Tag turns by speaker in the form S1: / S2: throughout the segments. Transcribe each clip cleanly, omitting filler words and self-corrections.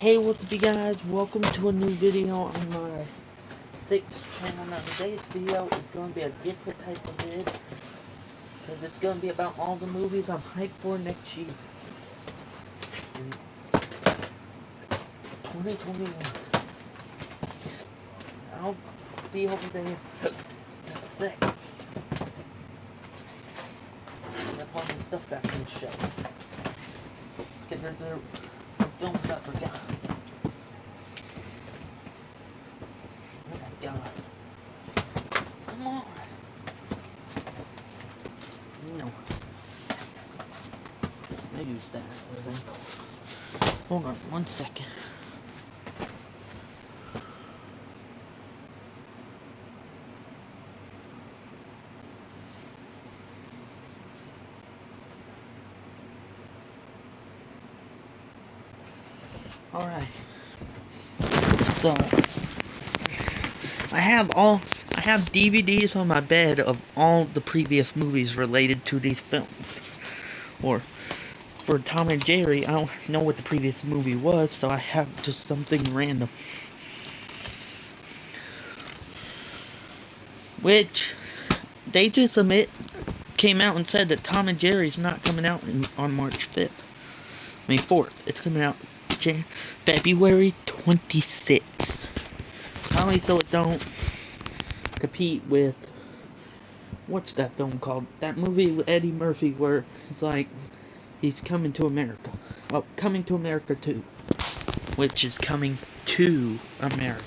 S1: Hey, what's up you guys? Welcome to a new video on my 6th channel. Now today's video is going to be a different type of vid, because it's going to be about all the movies I'm hyped for next year. In 2021. I'll be over there in a sec. I'm put my stuff back on the shelf. Because there's some films I forgot. Oh my god. Come on. No. I use that as an example. Hold on 1 second. Alright. So I have DVDs on my bed of all the previous movies related to these films. Or for Tom and Jerry, I don't know what the previous movie was, so I have just something random. Which they just came out and said that Tom and Jerry's not coming out on March 5th. I mean 4th. It's coming out February 26th. Probably so it don't compete with, what's that film called? That movie with Eddie Murphy where it's like he's coming to America. Well, Coming to America 2, which is Coming to America.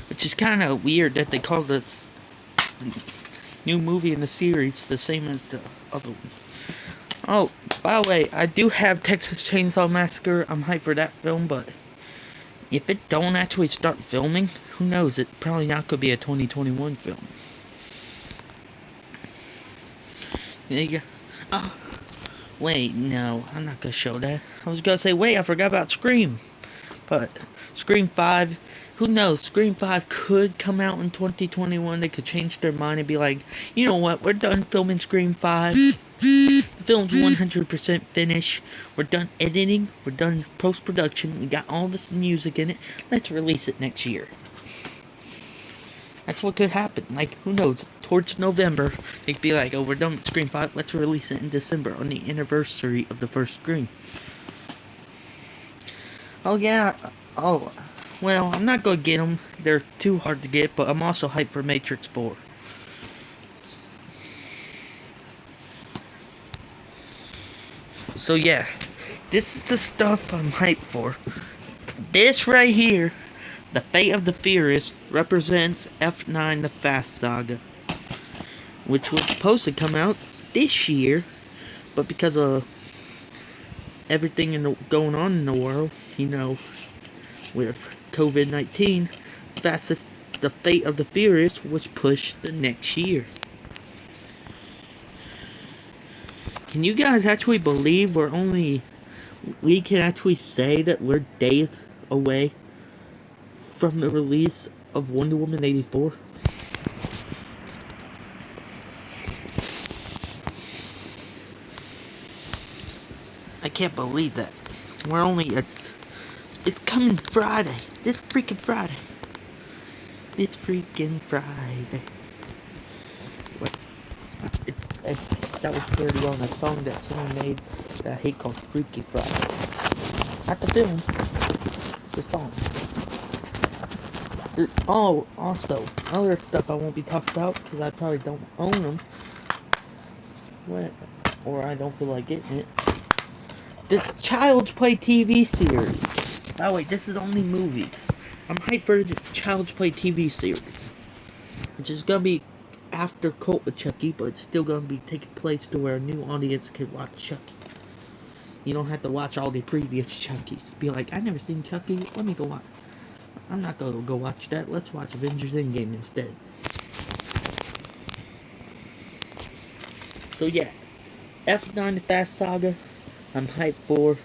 S1: Which is kind of weird that they call this new movie in the series the same as the other one. Oh, by the way, I do have Texas Chainsaw Massacre. I'm hyped for that film, but if it don't actually start filming, who knows? It probably not could be a 2021 film. There you go. Oh, wait, no, I'm not gonna show that. I was gonna say, wait, I forgot about Scream. But Scream 5, who knows? Scream 5 could come out in 2021. They could change their mind and be like, you know what? We're done filming Scream 5. The film's 100% finished. We're done editing. We're done post-production. We got all this music in it. Let's release it next year. That's what could happen. Like, who knows? Towards November, they could be like, oh, we're done with Scream 5. Let's release it in December on the anniversary of the first Scream. Oh, yeah. Oh, well, I'm not gonna get them. They're too hard to get, but I'm also hyped for Matrix 4. So, yeah. This is the stuff I'm hyped for. This right here, The Fate of the Furious, represents F9 The Fast Saga, which was supposed to come out this year, but because of everything going on in the world, you know, with COVID-19, The Fate of the Furious was pushed the next year. Can you guys actually believe we can actually say that we're days away from the release of Wonder Woman 84? I can't believe that. It's coming Friday. This freaking Friday. What? That was parody on a song that someone made that I hate called Freaky Friday. Not the film. The song. Oh, also, other stuff I won't be talking about because I probably don't own them. Or I don't feel like getting it. The Child's Play TV series. Oh wait, this is only movie. I'm hyped for the Child's Play TV series. Which is gonna be after Cult of Chucky, but it's still gonna be taking place to where a new audience can watch Chucky. You don't have to watch all the previous Chuckies. Be like, I never seen Chucky, let me go watch. I'm not gonna go watch that. Let's watch Avengers Endgame instead. So yeah, F9 The Fast Saga, I'm hyped for.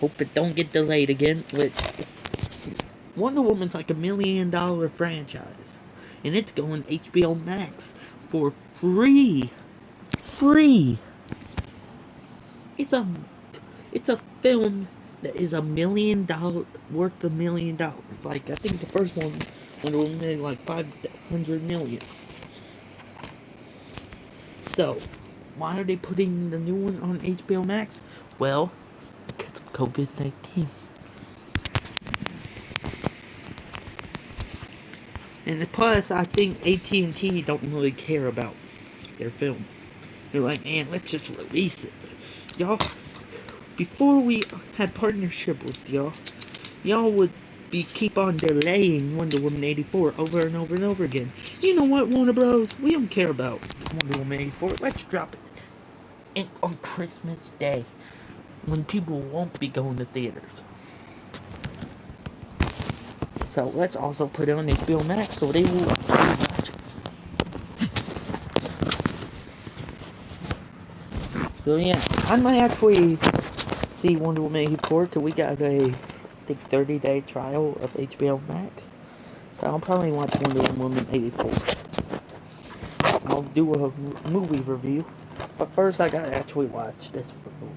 S1: Hope it don't get delayed again, which Wonder Woman's like $1 million franchise. And it's going HBO Max for free. free. It's a film that is $1 million, worth $1 million. Like, I think the first one Wonder Woman made like 500 million. So, why are they putting the new one on HBO Max? Well, because of COVID-19. And plus, I think AT&T don't really care about their film. They're like, man, let's just release it. Y'all, before we had partnership with y'all would keep on delaying Wonder Woman 84 over and over and over again. You know what, Warner Bros? We don't care about Wonder Woman 84. Let's drop it on Christmas Day, when people won't be going to theaters. So let's also put it on HBO Max so they will watch it. So yeah, I might actually see Wonder Woman 84 because we got a 30-day trial of HBO Max. So I'll probably watch Wonder Woman 84. I'll do a movie review. But first I gotta actually watch this movie.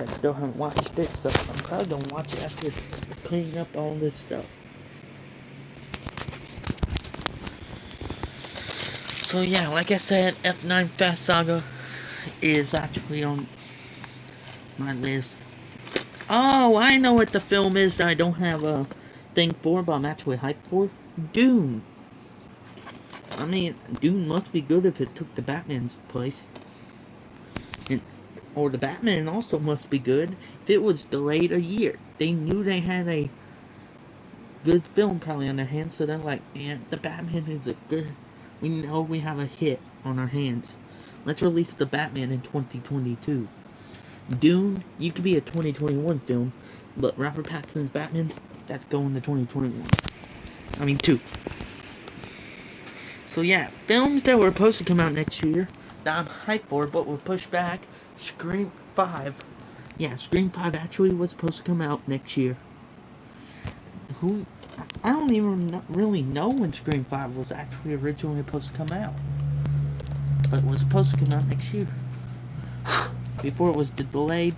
S1: I still haven't watched it, so I'm probably gonna watch it after cleaning up all this stuff. So yeah, like I said, F9 Fast Saga is actually on my list. Oh, I know what the film is that I don't have a thing for, but I'm actually hyped for. Dune. I mean, Dune must be good if it took the Batman's place. Or the Batman also must be good if it was delayed a year. They knew they had a good film probably on their hands, so they're like, man, the Batman is a good... We know we have a hit on our hands. Let's release the Batman in 2022. Dune, you could be a 2021 film, but Robert Pattinson's Batman, that's going to 2021. I mean, 2. So yeah, films that were supposed to come out next year that I'm hyped for, but were pushed back. Scream 5. Yeah, Scream 5 actually was supposed to come out next year. I don't even really know when Scream 5 was actually originally supposed to come out. But it was supposed to come out next year. Before it was delayed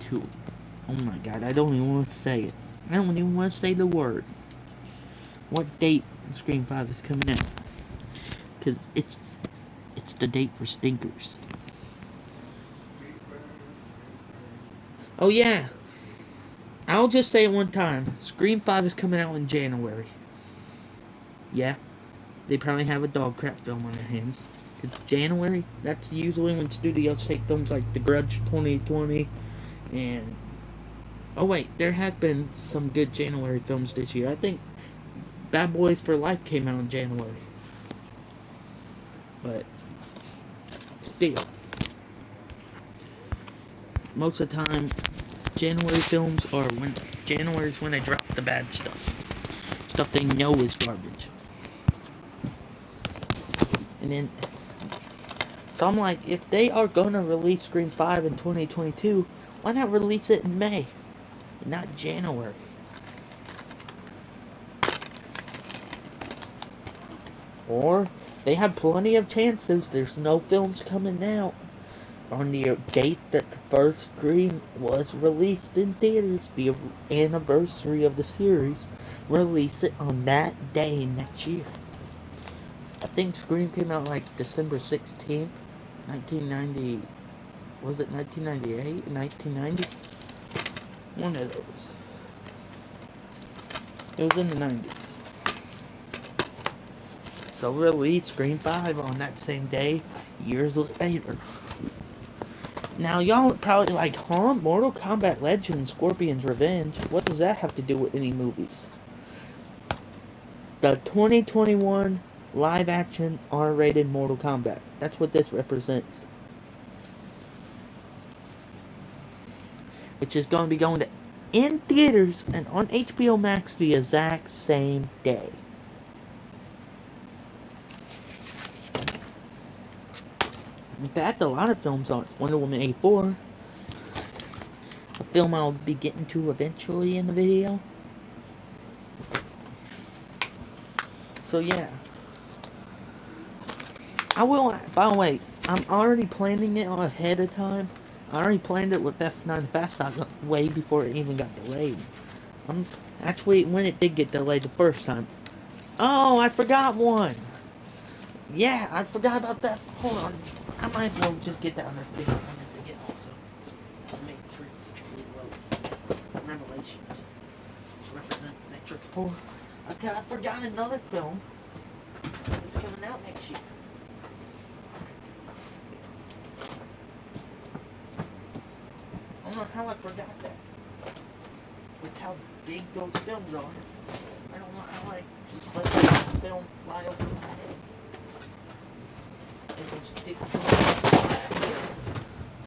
S1: to... Oh my god, I don't even want to say it. I don't even want to say the word. What date Scream 5 is coming out? Because it's the date for stinkers. Oh yeah, I'll just say it one time. Scream 5 is coming out in January. Yeah, they probably have a dog crap film on their hands. It's January, that's usually when studios take films like The Grudge 2020 and... Oh wait, there has been some good January films this year. I think Bad Boys for Life came out in January. But still, most of the time, January films are when January is when they drop the bad stuff. Stuff they know is garbage. And then, so I'm like, if they are gonna release Scream 5 in 2022, why not release it in May? Not January. Or, they have plenty of chances. There's no films coming out on the date that the first Scream was released in theaters, the anniversary of the series. Release it on that day next year. I think Scream came out like December 16th, 1990. Was it 1998? 1990? One of those. It was in the 90s. So release Scream 5 on that same day, years later. Now, y'all probably like, huh? Mortal Kombat Legends, Scorpion's Revenge? What does that have to do with any movies? The 2021 live-action R-rated Mortal Kombat. That's what this represents. Which is going to be going to in theaters and on HBO Max the exact same day. In fact, a lot of films aren't. Wonder Woman 84, a film I'll be getting to eventually in the video. So yeah, I will. By the way, I'm already planning it ahead of time. I already planned it with F9 Fast Saga way before it even got delayed. I'm actually when it did get delayed the first time. Oh, I forgot one. Yeah, I forgot about that. Hold on. I might as well just get that on this video. I'm gonna forget also. Matrix Reloaded. Revelations. Represent Matrix 4. Okay, I forgot another film. It's coming out next year. I don't know how I forgot that. With how big those films are. I don't know how I just let that film fly over my head. It was big.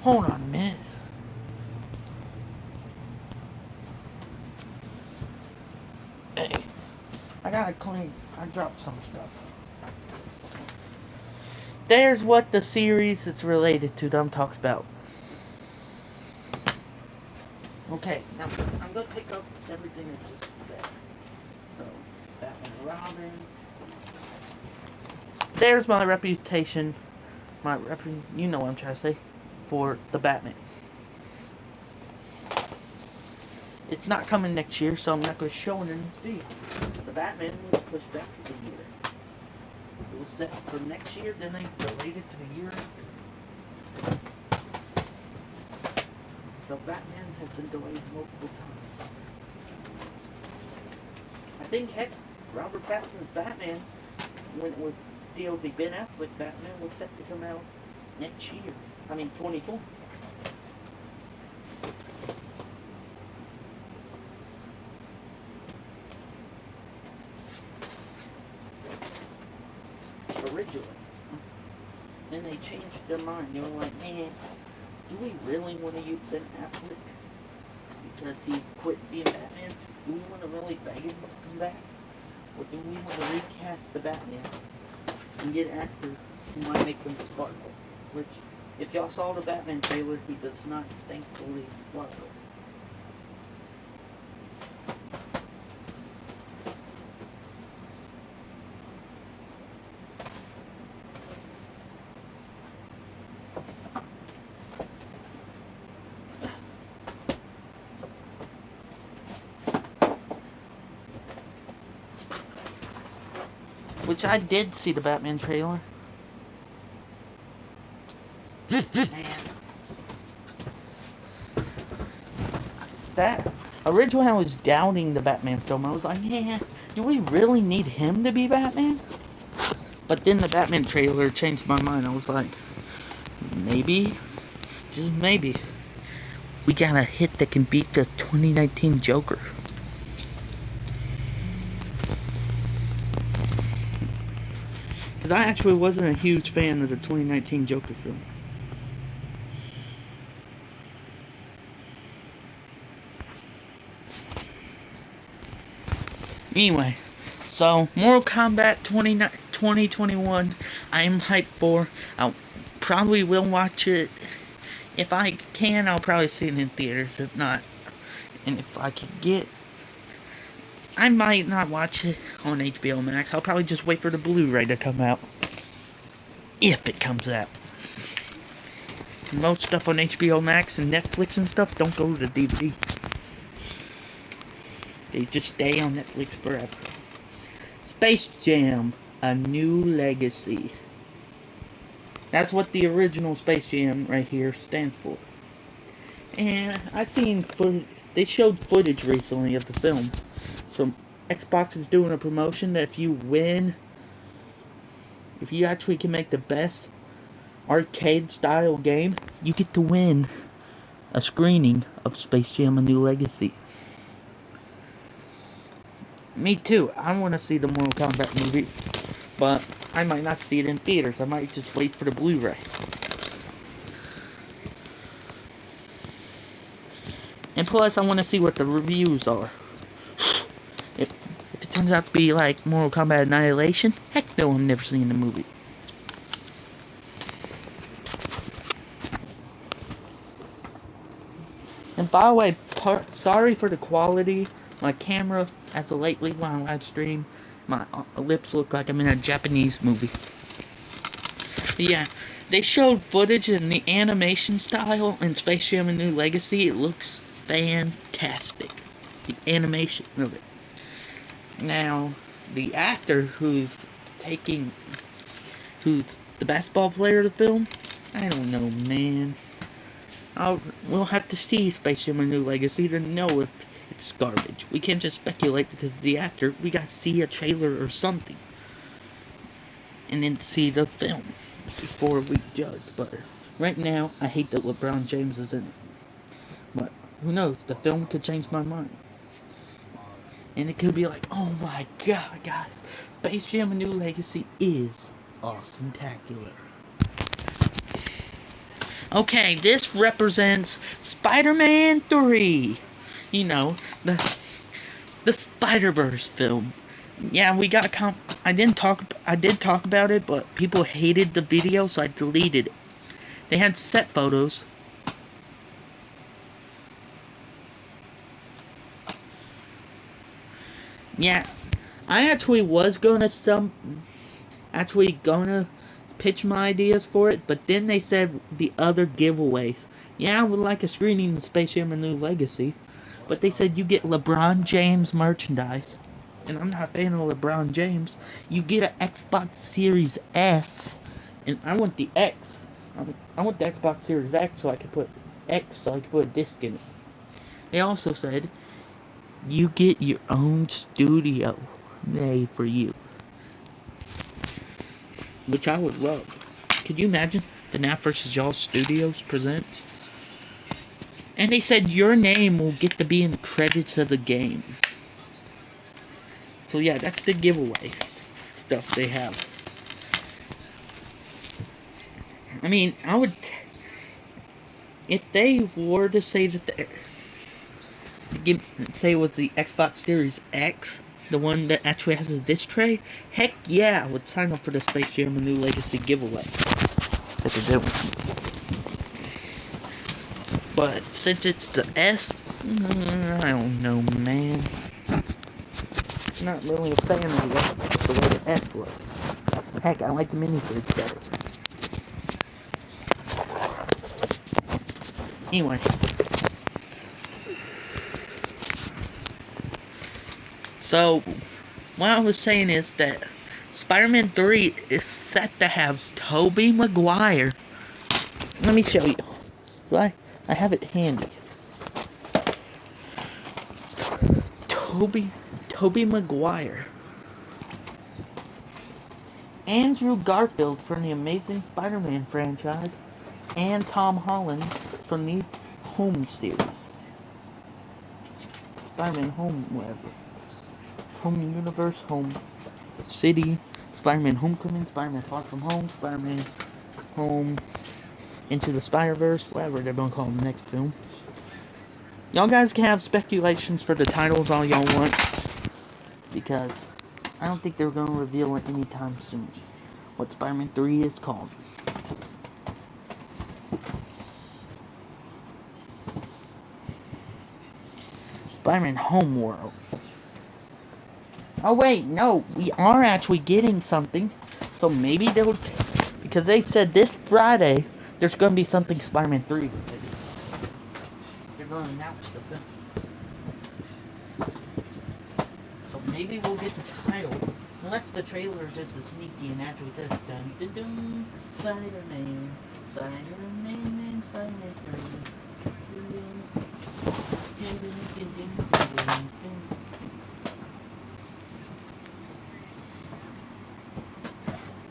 S1: Hold on a minute. Hey, I gotta clean. I dropped some stuff. There's what the series is related to that I'm talking about. Okay, now I'm gonna pick up everything that's just there. So, Batman and Robin. There's my reputation. You know what I'm trying to say. For the Batman. It's not coming next year, so I'm not going to show it in this video. The Batman was pushed back to the year. It was set for next year, then they delayed it to the year. So Batman has been delayed multiple times. I think, heck, Robert Pattinson's Batman, when it was still the Ben Affleck Batman, was set to come out next year. 2020. Originally. Then they changed their mind. They were like, man, do we really want to use Ben Affleck? Because he quit being Batman? Do we want to really beg him to come back? Or do we want to recast the Batman and get an actor who might make him sparkle? Which, if y'all saw the Batman trailer, he does not thankfully sparkle. Which I did see the Batman trailer. And that originally I was doubting the Batman film. I was like, yeah, do we really need him to be Batman? But then the Batman trailer changed my mind. I was like, maybe, just maybe, we got a hit that can beat the 2019 Joker. Because I actually wasn't a huge fan of the 2019 Joker film. Anyway, so Mortal Kombat 2021, I'm hyped for. I probably will watch it. If I can, I'll probably see it in theaters. If not, and if I can get, I might not watch it on HBO Max. I'll probably just wait for the Blu-ray to come out. If it comes out. Most stuff on HBO Max and Netflix and stuff don't go to DVD. They just stay on Netflix forever. Space Jam: A New Legacy. That's what the original Space Jam right here stands for. And I've seen they showed footage recently of the film. From Xbox is doing a promotion that if you win, if you actually can make the best arcade style game, you get to win a screening of Space Jam: A New Legacy. Me too. I want to see the Mortal Kombat movie, but I might not see it in theaters. I might just wait for the Blu-ray. And plus, I want to see what the reviews are. If it turns out to be like Mortal Kombat Annihilation, heck no, I'm never seeing the movie. And by the way, sorry for the quality. My camera, as of lately when I live stream, my lips look like I'm in a Japanese movie. Yeah, they showed footage in the animation style in Space Jam: A New Legacy. It looks fantastic. The animation of it. Now, the actor taking, who's the basketball player of the film, I don't know, man. We'll have to see Space Jam: A New Legacy to know if it's garbage. We can't just speculate because of the actor. We gotta see a trailer or something, and then see the film before we judge. But right now, I hate that LeBron James is in it. But who knows? The film could change my mind. And it could be like, oh my god, guys, Space Jam: A New Legacy is awesome-tacular. Okay, this represents Spider-Man 3. You know, the Spider-Verse film. Yeah, we got I did talk about it, but people hated the video, so I deleted it. They had set photos. Yeah, I actually gonna pitch my ideas for it, but then they said the other giveaways. Yeah, I would like a screening of Space Jam: A New Legacy, but they said you get LeBron James merchandise, and I'm not a fan of LeBron James. You get an Xbox Series S, and I want the X. I want the Xbox Series X so I can put a disc in it. They also said you get your own studio made for you, which I would love. Could you imagine the Nat vs. Y'all Studios presents? And they said your name will get to be in the credits of the game. So yeah, that's the giveaway stuff they have. I mean, if they were to say that say it was the Xbox Series X, the one that actually has a disc tray, heck yeah, I would sign up for the Space Jam: A New Legacy giveaway that they're doing. But since it's the S, I don't know, man. Not really a fan of the way the S looks. Heck, I like the minifigures better. Anyway. So, what I was saying is that Spider-Man 3 is set to have Tobey Maguire. Let me show you. I have it handy. Tobey Maguire. Andrew Garfield from the Amazing Spider-Man franchise. And Tom Holland from the Home series. Spider-Man Home, whatever. Home Universe, Home City, Spider-Man Homecoming, Spider-Man Far From Home, Spider-Man Home Into the Spider-Verse, whatever they're gonna call the next film. Y'all guys can have speculations for the titles all y'all want, because I don't think they're gonna reveal it anytime soon what Spider-Man 3 is called. Spider-Man Homeworld. Oh wait, no, we are actually getting something. So maybe they'll, because they said this Friday there's gonna be something Spider-Man 3. They're gonna announce the film. So maybe we'll get the title. Unless the trailer is just as sneaky and actually says dun dun dun Spider-Man, Spider-Man, Spider-Man 3.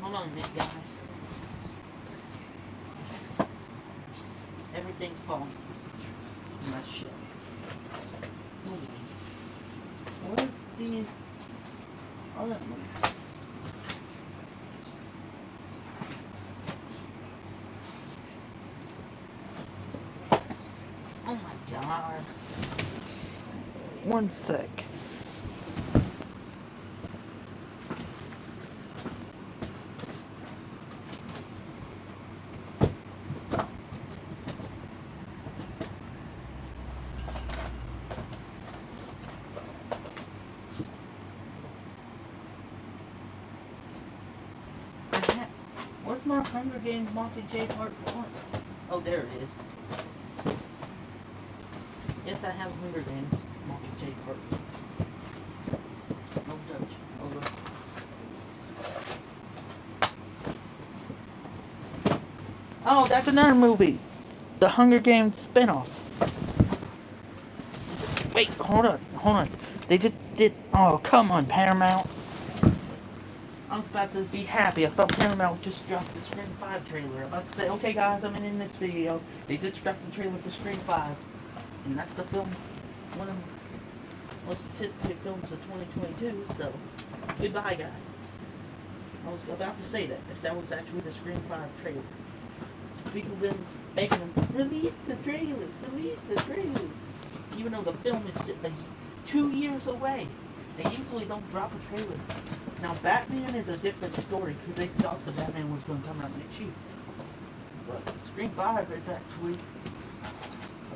S1: Hold on a minute, guys. Everything's falling in my shell. What's the... Oh, that one. Oh my god. One sec. Where's my my Hunger Games Mockingjay Part 1? Oh, there it is. Yes, I have Hunger Games Mockingjay Part 1. No Dutch. Over. Oh, that's another movie. The Hunger Games spinoff. Wait, hold on. They just did. Oh, come on, Paramount. I was about to be happy. I thought Paramount just dropped the Scream 5 trailer. I'm about to say, okay, guys, I'm in this video. They just dropped the trailer for Scream 5, and that's the film, one of the most anticipated films of 2022. So, goodbye, guys. I was about to say that if that was actually the Scream 5 trailer. People been begging them, release the trailers, even though the film is just like 2 years away. They usually don't drop a trailer. Now Batman is a different story because they thought the Batman was going to come out next year. But Scream 5 is actually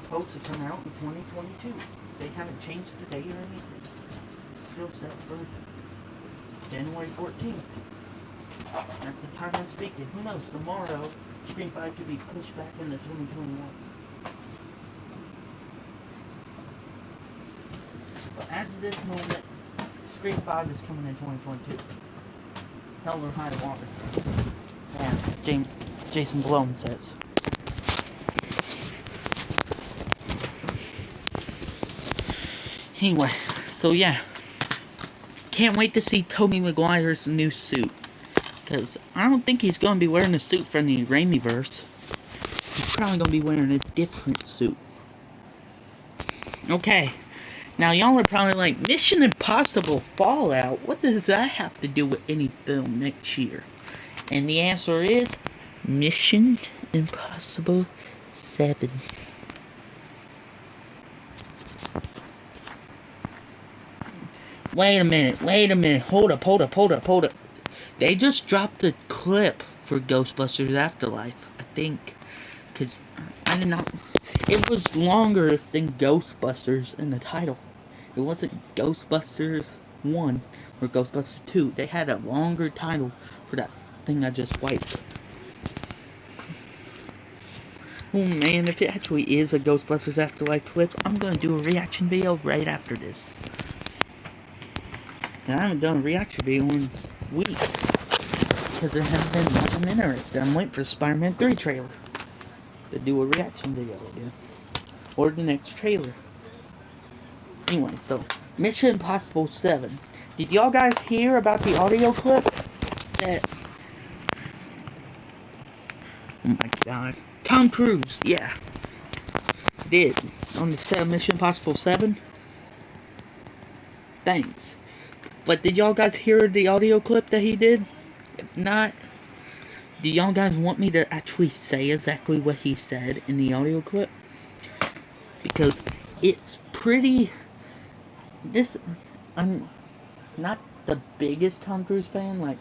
S1: supposed to come out in 2022. They haven't changed the date or anything. It's still set for January 14th. At the time I'm speaking, who knows, tomorrow Scream 5 could be pushed back into 2021. But as of this moment, Scream 5 is coming in 2022. Hell or high water. As Jason Blum says. Anyway, so yeah. Can't wait to see Tobey Maguire's new suit. Because I don't think he's going to be wearing a suit from the Raimiverse. He's probably going to be wearing a different suit. Okay. Now y'all are probably like, Mission Impossible Fallout? What does that have to do with any film next year? And the answer is, Mission Impossible 7. Wait a minute. Hold up. They just dropped a clip for Ghostbusters Afterlife, I think. Because I did not... It was longer than Ghostbusters in the title. It wasn't Ghostbusters 1 or Ghostbusters 2. They had a longer title for that thing I just wiped. Oh man, if it actually is a Ghostbusters Afterlife clip, I'm going to do a reaction video right after this. And I haven't done a reaction video in weeks. Because there hasn't been nothing interesting. I'm waiting for the Spider-Man 3 trailer to do a reaction video again. Or the next trailer. Anyway, so Mission Impossible 7. Did y'all guys hear about the audio clip that... Oh my god. Tom Cruise, yeah. Did. On the set of Mission Impossible 7. Thanks. But did y'all guys hear the audio clip that he did? If not, do y'all guys want me to actually say exactly what he said in the audio clip? Because it's pretty... I'm not the biggest Tom Cruise fan. Like,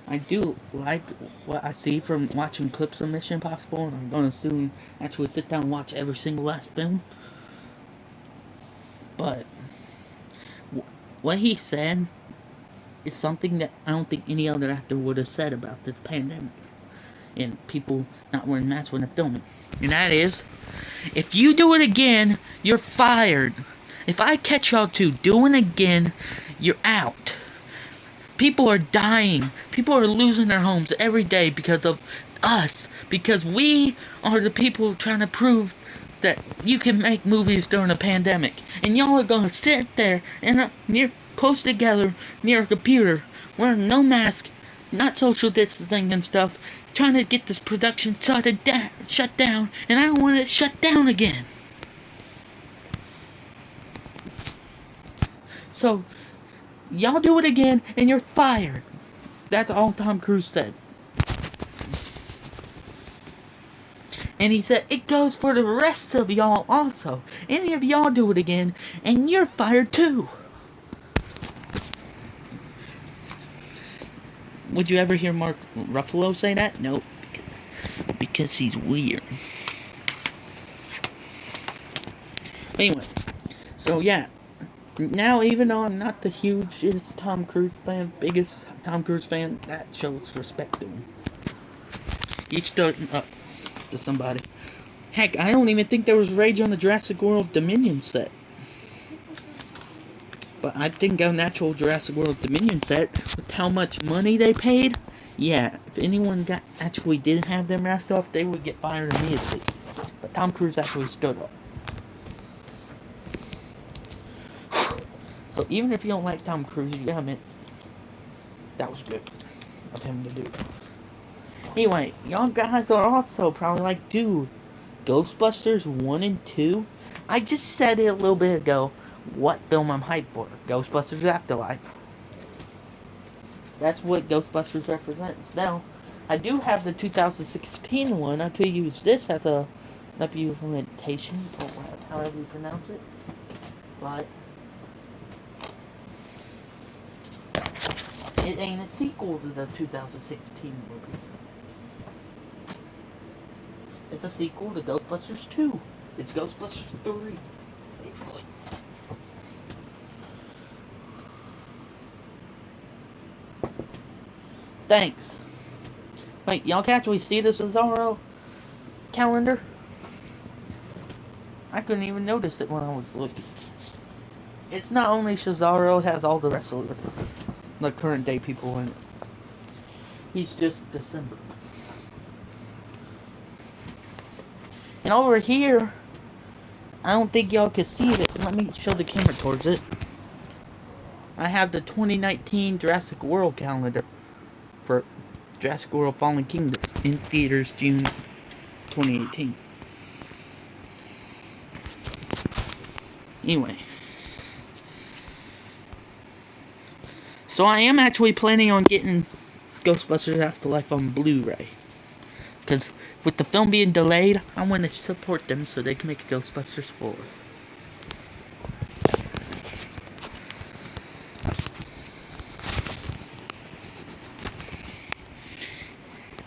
S1: I do like what I see from watching clips of Mission Impossible, and I'm gonna soon actually sit down and watch every single last film. But what he said is something that I don't think any other actor would have said about this pandemic and people not wearing masks when they're filming. And that is, if you do it again, you're fired. If I catch y'all two doing it again, you're out. People are dying. People are losing their homes every day because of us. Because we are the people trying to prove that you can make movies during a pandemic. And y'all are gonna sit there and close together near a computer, wearing no mask, not social distancing and stuff, trying to get this production shut down, and I don't want it shut down again. So, y'all do it again, and you're fired. That's all Tom Cruise said. And he said, it goes for the rest of y'all also. Any of y'all do it again, and you're fired too. Would you ever hear Mark Ruffalo say that? Nope. Because he's weird. Anyway. So yeah. Now, even though I'm not the biggest Tom Cruise fan, that shows respect to him. You stood up to somebody. Heck, I don't even think there was rage on the Jurassic World Dominion set. But I think on actual Jurassic World Dominion set, with how much money they paid, yeah, if anyone actually didn't have their mask off, they would get fired immediately. But Tom Cruise actually stood up. So even if you don't like Tom Cruise, you gotta admit, that was good of him to do. Anyway, y'all guys are also probably like, dude, Ghostbusters 1 and 2? I just said it a little bit ago. What film I'm hyped for? Ghostbusters Afterlife. That's what Ghostbusters represents. Now, I do have the 2016 one. I could use this as a representation, or however you pronounce it. But it ain't a sequel to the 2016 movie. It's a sequel to Ghostbusters 2. It's Ghostbusters 3, basically. Thanks. Wait, y'all can actually see the Cesaro calendar? I couldn't even notice it when I was looking. It's not only Cesaro, it has all the wrestlers, the current day people in it. He's just December. And over here, I don't think y'all can see it. Let me show the camera towards it. I have the 2019 Jurassic World calendar for Jurassic World Fallen Kingdom in theaters June 2018. Anyway. So I am actually planning on getting Ghostbusters Afterlife on Blu-ray. Because with the film being delayed, I want to support them so they can make Ghostbusters 4.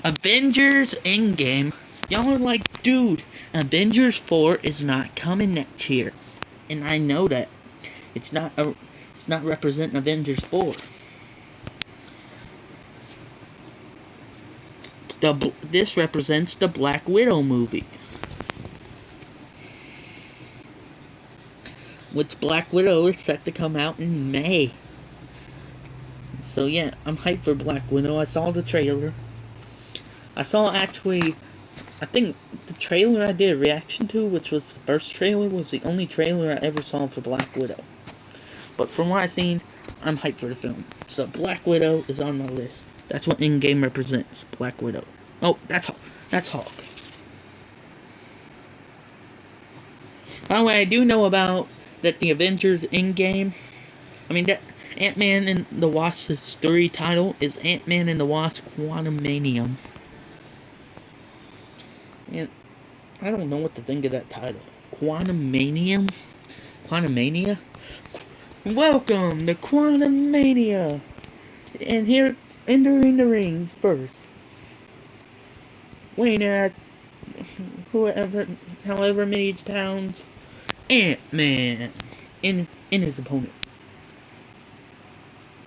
S1: Avengers Endgame. Y'all are like, dude, Avengers 4 is not coming next year. And I know that. It's not representing Avengers 4. This represents the Black Widow movie. Which Black Widow is set to come out in May. So yeah, I'm hyped for Black Widow. I saw the trailer. I think the trailer I did a reaction to, which was the first trailer, was the only trailer I ever saw for Black Widow. But from what I've seen, I'm hyped for the film. So Black Widow is on my list. That's what Endgame represents. Black Widow. Oh, that's Hulk. By the way, I do know about that the Avengers Endgame. I mean, that Ant-Man and the Wasp's story title is Ant-Man and the Wasp Quantumanium. And I don't know what to think of that title. Quantumania? Welcome to Quantumania! And here, entering the ring first. Weighing at however many pounds, Ant-Man in his opponent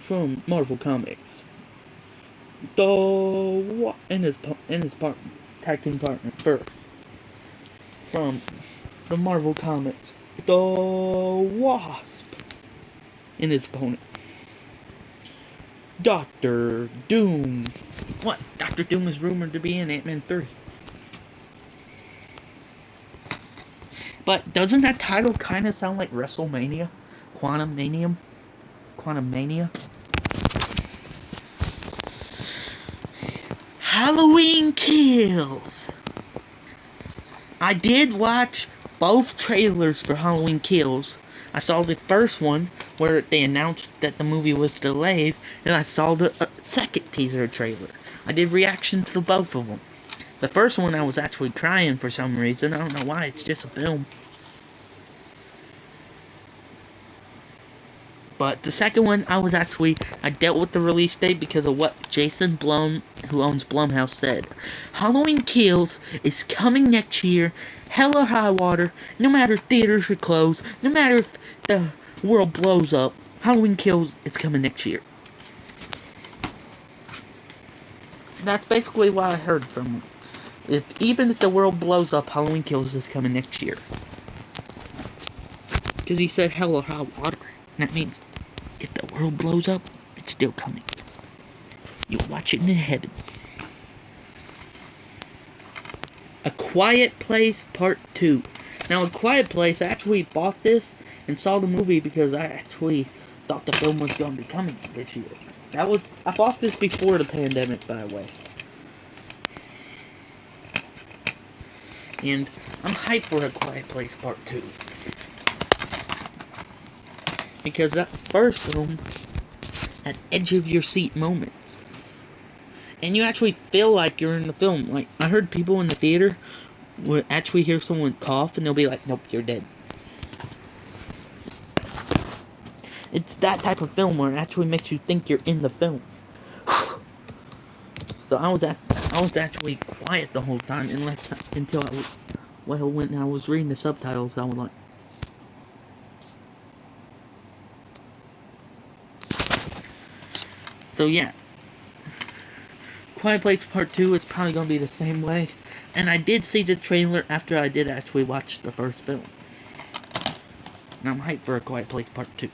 S1: from Marvel Comics. In his tag team partner first from the Marvel Comics, the Wasp in his opponent, Doctor Doom. What? Doctor Doom is rumored to be in Ant-Man 3. But doesn't that title kind of sound like WrestleMania? Quantumania? Halloween Kills! I did watch both trailers for Halloween Kills. I saw the first one where they announced that the movie was delayed, and I saw the second teaser trailer. I did reactions to both of them. The first one I was actually crying for some reason. I don't know why, it's just a film. But the second one, I dealt with the release date because of what Jason Blum, who owns Blumhouse, said. Halloween Kills is coming next year, hell or high water, no matter if theaters are closed, no matter if the world blows up, Halloween Kills is coming next year. That's basically what I heard from him. Even if the world blows up, Halloween Kills is coming next year. Because he said hell or high water. And that means if the world blows up, it's still coming. You'll watch it in heaven. A Quiet Place Part 2. Now, A Quiet Place, I actually bought this and saw the movie because I actually thought the film was going to be coming this year. I bought this before the pandemic, by the way. And I'm hyped for A Quiet Place Part 2. Because that first film had edge-of-your-seat moments. And you actually feel like you're in the film. Like, I heard people in the theater would actually hear someone cough and they'll be like, nope, you're dead. It's that type of film where it actually makes you think you're in the film. So I was actually quiet the whole time when I was reading the subtitles, I was like, so yeah, Quiet Place Part 2 is probably going to be the same way. And I did see the trailer after I did actually watch the first film. And I'm hyped for A Quiet Place Part 2.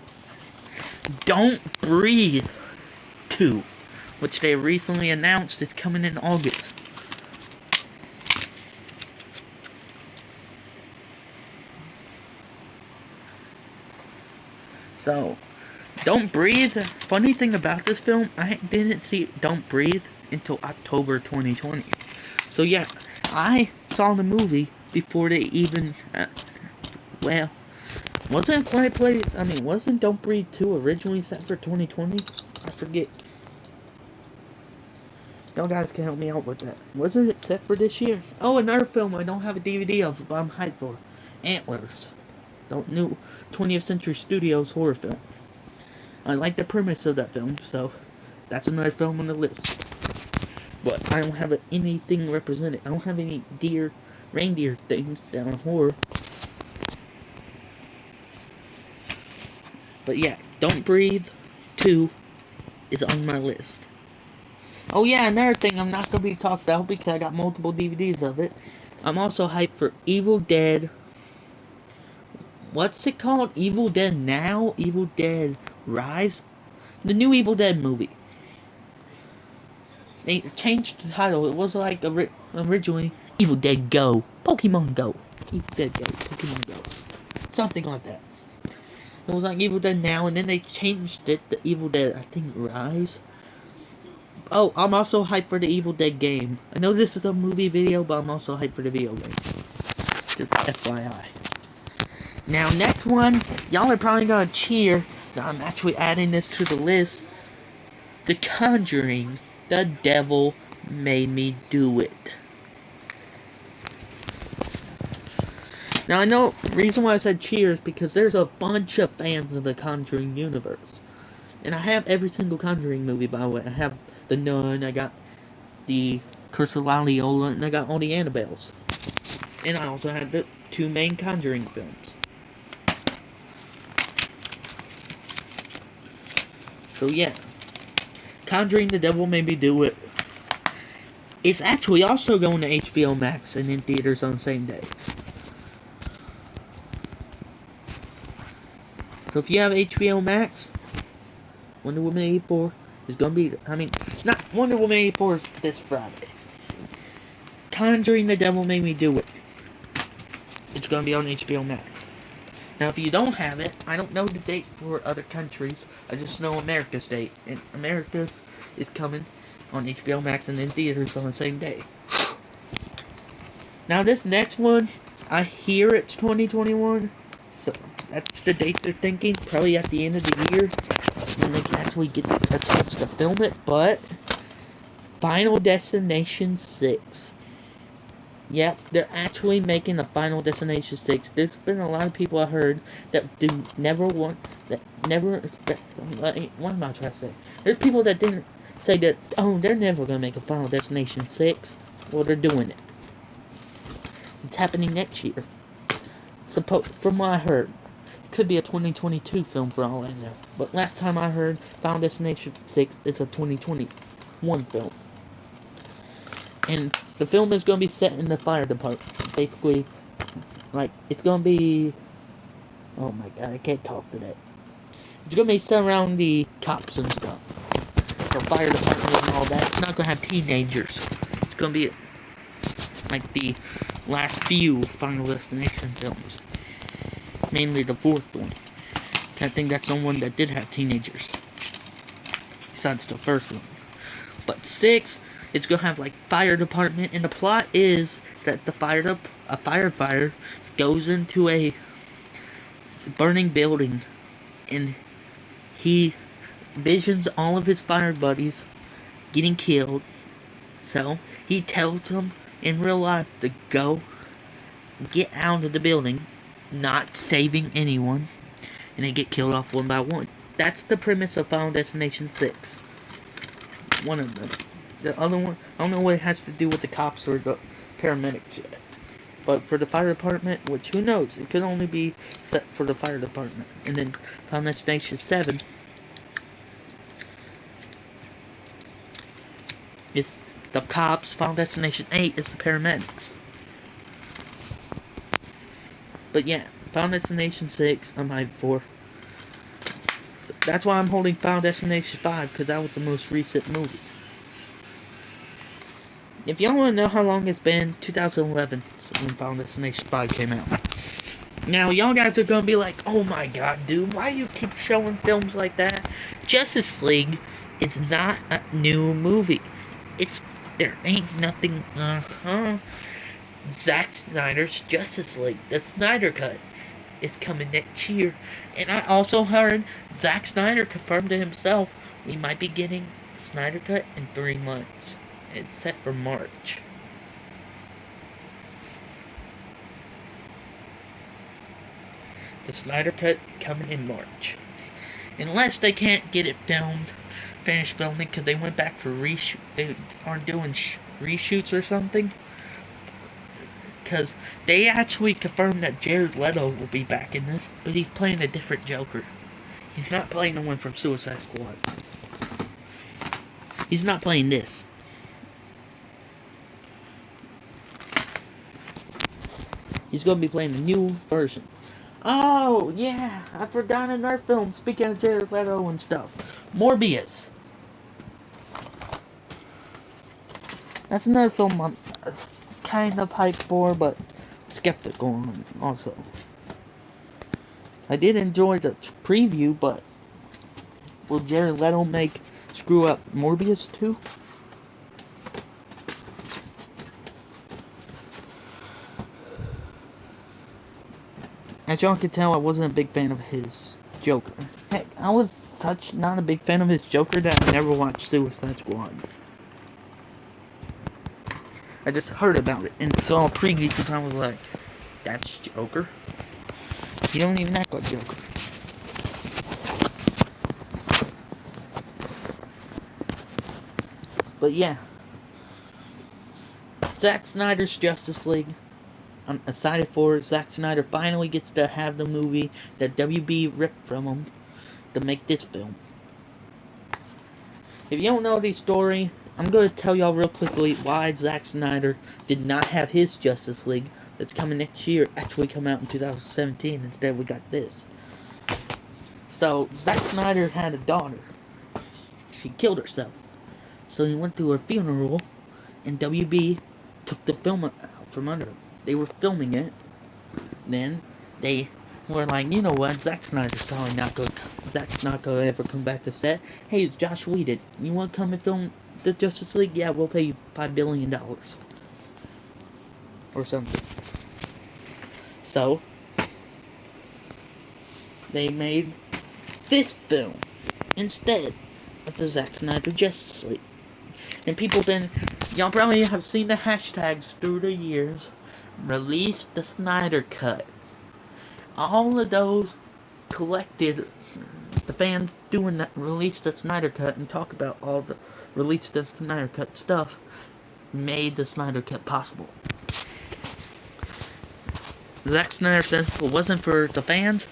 S1: Don't Breathe 2, which they recently announced is coming in August. So, Don't Breathe, funny thing about this film, I didn't see Don't Breathe until October 2020. So yeah, I saw the movie before they even, wasn't Don't Breathe 2 originally set for 2020? I forget. Y'all guys can help me out with that. Wasn't it set for this year? Oh, another film I don't have a DVD of, but I'm hyped for. Antlers. The new 20th Century Studios horror film. I like the premise of that film, so that's another film on the list. But I don't have anything represented. I don't have any reindeer things that are horror. But yeah, Don't Breathe 2 is on my list. Oh yeah, another thing I'm not going to be talked about because I got multiple DVDs of it. I'm also hyped for Evil Dead. What's it called? Evil Dead Now? Evil Dead Rise? The new Evil Dead movie. They changed the title. It was like originally Evil Dead Go. Pokemon Go. Evil Dead Go. Pokemon Go. Something like that. It was like Evil Dead Now, and then they changed it to Evil Dead, I think, Rise. Oh, I'm also hyped for the Evil Dead game. I know this is a movie video, but I'm also hyped for the video game. Just FYI. Now, next one, y'all are probably gonna cheer that I'm actually adding this to the list. The Conjuring. The Devil Made Me Do It. Now, I know the reason why I said cheers because there's a bunch of fans of the Conjuring universe. And I have every single Conjuring movie, by the way. I have The Nun, I got the Curse of La Llorona, and I got all the Annabelles. And I also had the 2 main Conjuring films. So yeah, Conjuring the Devil Made Me Do It. It's actually also going to HBO Max and in theaters on the same day. So if you have HBO Max, Wonder Woman 84 is going to be, not Wonder Woman 84 is this Friday. Conjuring the Devil Made Me Do It. It's going to be on HBO Max. Now, if you don't have it, I don't know the date for other countries. I just know America's date. And America's is coming on HBO Max and in theaters on the same day. Now, this next one, I hear it's 2021. So, that's the date they're thinking. Probably at the end of the year. When they can actually get a chance to film it. But, Final Destination 6. Yep, they're actually making a Final Destination 6. There's been a lot of people I heard that what am I trying to say? There's people that didn't say that, oh, they're never going to make a Final Destination 6. Well, they're doing it. It's happening next year. From what I heard, it could be a 2022 film for all I know. But last time I heard, Final Destination 6 is a 2021 film. And the film is going to be set in the fire department. Basically, like, it's going to be... Oh my god, I can't talk today. It's going to be set around the cops and stuff. So fire department and all that. It's not going to have teenagers. It's going to be like the last few Final Destination films. Mainly the fourth one. I think that's the one that did have teenagers. Besides the first one. But 6, it's gonna have like fire department, and the plot is that a firefighter goes into a burning building, and he visions all of his fire buddies getting killed. So he tells them in real life to go get out of the building, not saving anyone, and they get killed off one by one. That's the premise of Final Destination 6. One of them. The other one, I don't know what it has to do with the cops or the paramedics yet. But for the fire department, which who knows, it could only be set for the fire department. And then Final Destination 7 is the cops. Final Destination 8 is the paramedics. But yeah, Final Destination 6, I'm hyped for. That's why I'm holding Final Destination 5, because that was the most recent movie. If y'all want to know how long it's been, 2011 is when Final Destination 5 came out. Now, y'all guys are going to be like, oh my god, dude, why do you keep showing films like that? Justice League is not a new movie. There ain't nothing, Zack Snyder's Justice League, the Snyder Cut, is coming next year. And I also heard Zack Snyder confirmed to himself we might be getting Snyder Cut in 3 months. It's set for March. The Snyder Cut coming in March. Unless they can't get it finished filming, because they went back for reshoot. They aren't doing reshoots or something. Because they actually confirmed that Jared Leto will be back in this, but he's playing a different Joker. He's not playing the one from Suicide Squad. He's not playing this. He's going to be playing the new version. Oh, yeah, I forgot another film, speaking of Jared Leto and stuff. Morbius. That's another film I'm kind of hyped for, but skeptical on also. I did enjoy the preview, but will Jared Leto screw up Morbius too? As y'all can tell, I wasn't a big fan of his Joker. Heck, I was not a big fan of his Joker that I never watched Suicide Squad. I just heard about it and saw a preview because I was like, that's Joker? He don't even act like Joker. But yeah. Zack Snyder's Justice League. I'm excited for it. Zack Snyder finally gets to have the movie that WB ripped from him to make this film. If you don't know the story, I'm going to tell y'all real quickly why Zack Snyder did not have his Justice League that's coming next year actually come out in 2017. Instead, we got this. So, Zack Snyder had a daughter. She killed herself. So he went to her funeral, and WB took the film out from under him. They were filming it. Then they were like, you know what? Zack's not going to ever come back to set. Hey, it's Josh Whedon. You want to come and film the Justice League? Yeah, we'll pay you $5 billion. Or something. So they made this film instead of the Zack Snyder Justice League. And y'all probably have seen the hashtags through the years. Release the Snyder Cut. All of those collected, the fans doing that, release the Snyder Cut and talk about all the release the Snyder Cut stuff, made the Snyder Cut possible. Zack Snyder says if it wasn't for the fans,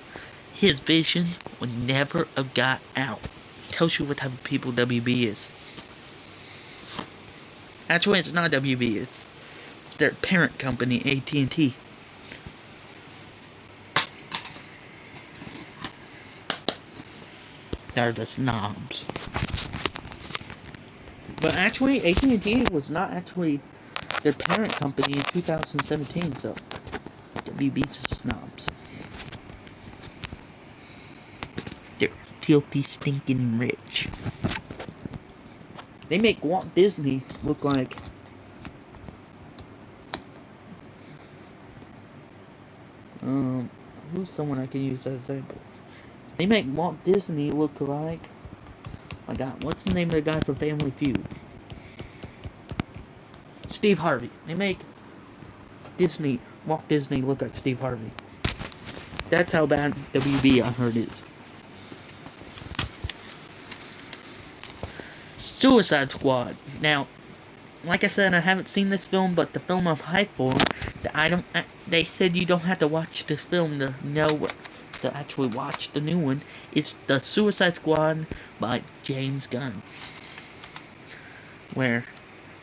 S1: his vision would never have got out. Tells you what type of people WB is. Actually, it's not WB. It's their parent company, AT&T. They're the snobs. But actually, AT&T was not actually their parent company in 2017, so WB's the snobs. They're filthy, stinking rich. They make Walt Disney look like who's someone I can use as example? They make Walt Disney look like, my God, what's the name of the guy from Family Feud? Steve Harvey. They make Walt Disney look like Steve Harvey. That's how bad WB I heard is. Suicide Squad. Now, like I said, I haven't seen this film, but the film I'm hyped for, they said you don't have to watch this film to know, to actually watch the new one. It's the Suicide Squad by James Gunn, where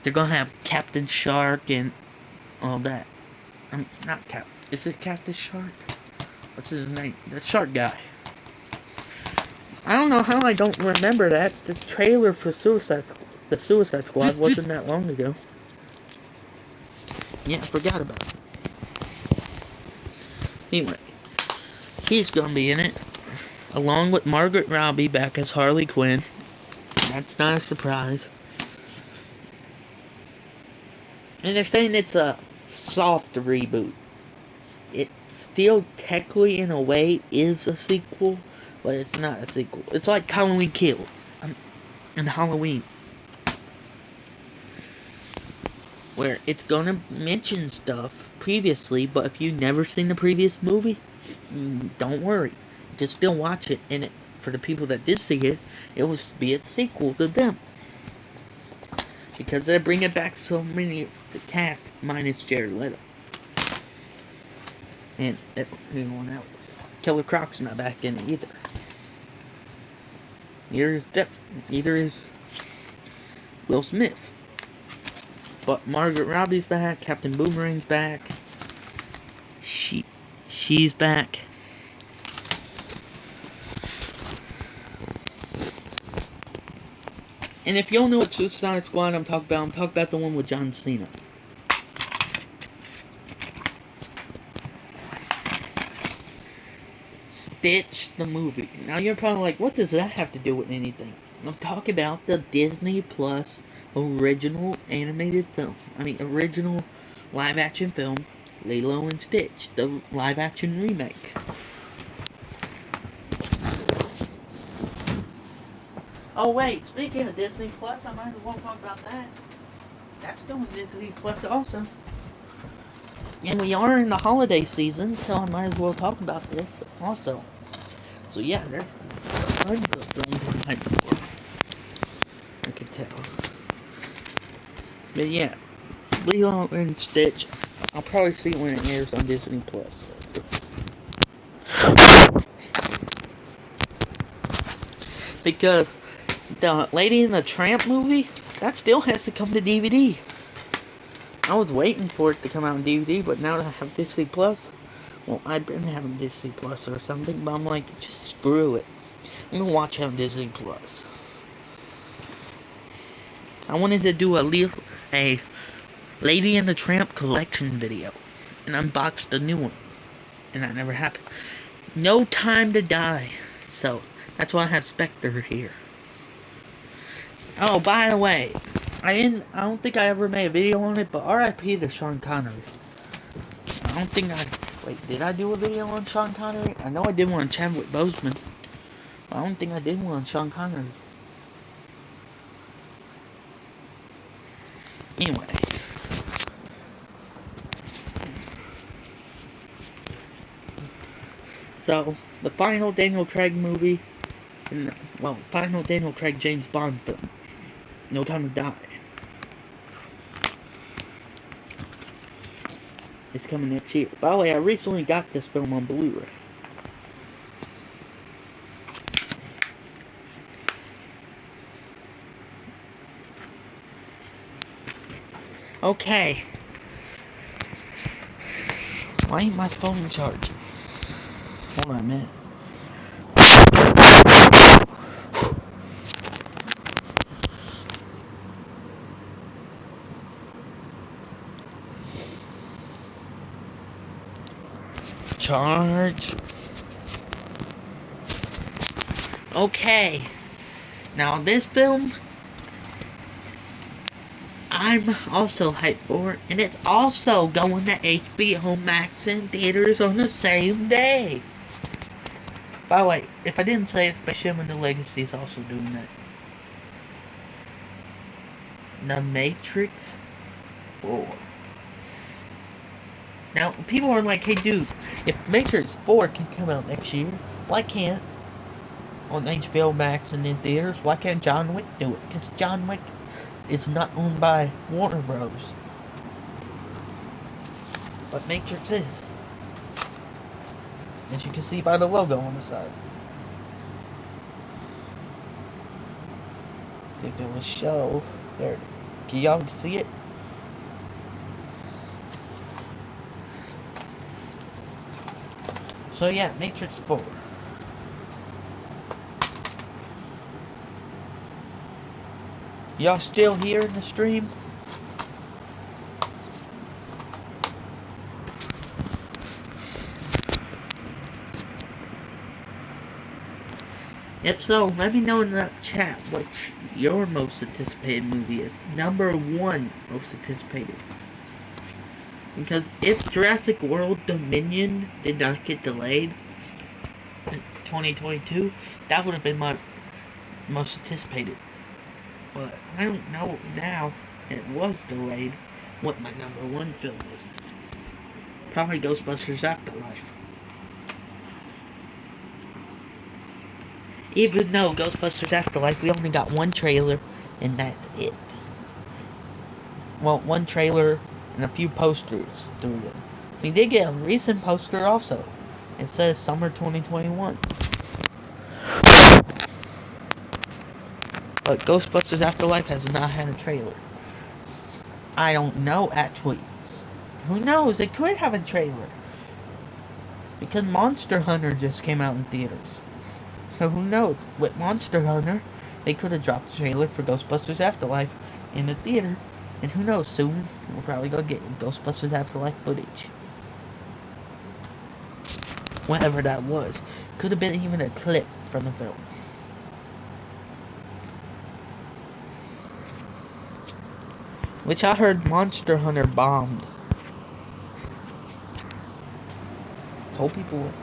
S1: they're gonna have Captain Shark and all that. Not Cap. Is it Captain Shark? What's his name? The shark guy. I don't know how I don't remember that. The trailer for the Suicide Squad wasn't that long ago. Yeah, I forgot about it. Anyway, he's gonna be in it, along with Margaret Robbie back as Harley Quinn. That's not a surprise. And they're saying it's a soft reboot. It still technically, in a way, is a sequel, but it's not a sequel. It's like Halloween Kills and Halloween, where it's gonna mention stuff previously, but if you've never seen the previous movie, don't worry. You can still watch it, and for the people that did see it, it will be a sequel to them. Because they're bringing back so many of the cast, minus Jared Leto. And everyone else. Killer Croc's not back in it either. Neither is Will Smith. But Margaret Robbie's back, Captain Boomerang's back. She's back. And if you don't know what Suicide Squad I'm talking about the one with John Cena. Stitch the movie. Now you're probably like, what does that have to do with anything? I'm talking about the Disney Plus original animated film. Original live action film, Lilo and Stitch, the live action remake. Oh wait, speaking of Disney Plus, I might as well talk about that. That's going Disney Plus also. And we are in the holiday season, so I might as well talk about this also. So yeah, there's tons of films I'm hyped for. I can tell. But yeah, Lilo and Stitch, I'll probably see it when it airs on Disney Plus. Because the Lady and the Tramp movie, that still has to come to DVD. I was waiting for it to come out on DVD, but now that I have Disney Plus, well, I've been having Disney Plus or something, but I'm like, just screw it. I'm gonna watch it on Disney Plus. I wanted to do a Lady and the Tramp collection video and unbox the new one, and that never happened. No Time to Die, so that's why I have Spectre here. Oh, by the way, I don't think I ever made a video on it, but R.I.P. to Sean Connery. Wait, did I do a video on Sean Connery? I know I did one on Chadwick Boseman, but I don't think I did one on Sean Connery. Anyway. So, the final Daniel Craig movie, final Daniel Craig James Bond film, No Time to Die. It's coming next year. By the way, I recently got this film on Blu-ray. Okay. Why ain't my phone charged? Hold on a minute. Charge. Okay. Now this film, I'm also hyped for, and it's also going to HBO Max in theaters on the same day. By the way, if I didn't say it, Space Jam: A New Legacy is also doing that. The Matrix 4. Now, people are like, hey dude, if Matrix 4 can come out next year, why can't, on HBO Max and in theaters, why can't John Wick do it? Because John Wick is not owned by Warner Bros. But Matrix is. As you can see by the logo on the side. If it was show, there. Can y'all see it? So yeah, Matrix 4. Y'all still here in the stream? If so, let me know in the chat what your most anticipated movie is. Number 1 most anticipated. Because if Jurassic World Dominion did not get delayed in 2022, that would have been my most anticipated. But I don't know now, it was delayed, what my number 1 film is. Probably Ghostbusters Afterlife. Even though Ghostbusters Afterlife, we only got 1 trailer, and that's it. Well, 1 trailer and a few posters through it. We did get a recent poster also. It says summer 2021. But Ghostbusters Afterlife has not had a trailer. I don't know, actually. Who knows? It could have a trailer. Because Monster Hunter just came out in theaters. So who knows? With Monster Hunter, they could have dropped a trailer for Ghostbusters Afterlife in the theater. And who knows, soon we'll probably go get Ghostbusters Afterlife footage. Whatever that was. Could have been even a clip from the film. Which I heard Monster Hunter bombed. Told people with